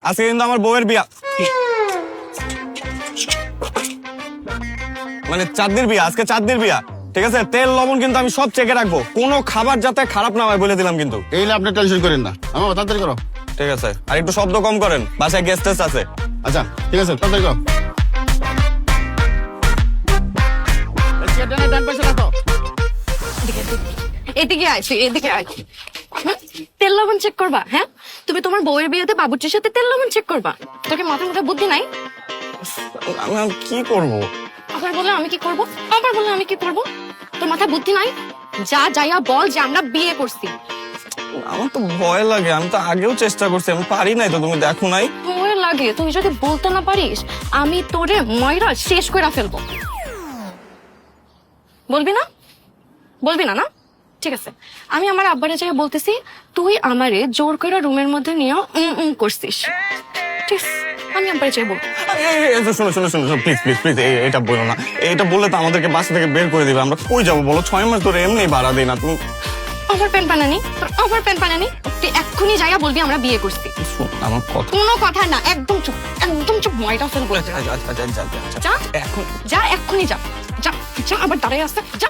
আজকে কিন্তু আমার বউয়ের বিয়া, মানে চাঁদনির বিয়া, আজকে চাঁদনির বিয়া। ঠিক আছে, তেল লবণ কিন্তু আমি সব চেকে রাখবো, কোনো খাবার যাতে খারাপ না হয় বলে দিলাম কিন্তু। এইলে আপনি টেনশন করেন না, আমার তাড়াতাড়ি করো। ঠিক আছে, আর একটু শব্দ কম করেন, বাসায় গেস্ট টেস্ট আছে। আচ্ছা ঠিক আছে, তাড়াতাড়ি করো। ডান পাশে রাখো। এদিকে আছি, এদিকে আছি। তেল লবণ চেক করবা? হ্যাঁ, তুমি তোমার বউয়ের বিয়েতে বাবুর্চির সাথে তেল লবণ চেক করবা? তোকে মাথা মুখে বুদ্ধি নাই? আমি আর কি করব? আবার বলে আমি কি করব, আবার বলে আমি কি করব? তোর মাথায় বুদ্ধি নাই? যা যাইয়া বল যে আমরা বিয়ে করছি। আমার তো ভয় লাগে, আমি তো আগেও চেষ্টা করছি, আমি পারি নাই তো, তুমি দেখো নাই? ভয় লাগে? তুই যদি বলতে না পারিস আমি তোরে ময়রা শেষ করে ফেলবো। বলবি না? বলবি না? না ঠিক আছে, আমি আমার আব্বারে যাই বলতেছি তুই আমারে জোর করে রুমের মধ্যে নিয়ে করছিস। ঠিক আছে, আমি আব্বারে যাই বলবো। শোনো শোনো শোনো, প্লিজ প্লিজ প্লিজ, এটা বলো না। এটা বললে তো আমাদেরকে বাসা থেকে বের করে দিবে, আমরা কই যাবো বলো? 6 মাস ধরে এমনি ভাড়া দিই না তুমি। আমার প্যান পানানি, আমার প্যান পানানি, তুই এক্ষুনি যাইয়া বলবি আমরা বিয়ে করছি। আমার কথা, কোনো কথা না, একদম চুপ, একদম চুপ, ময়টা ফেলবো। আচ্ছা, আচ্ছা, আচ্ছা, আচ্ছা, আচ্ছা, যা এখন যা, এক্ষুনি যা, যা যা, আবার দাঁড়াই আসতে যা।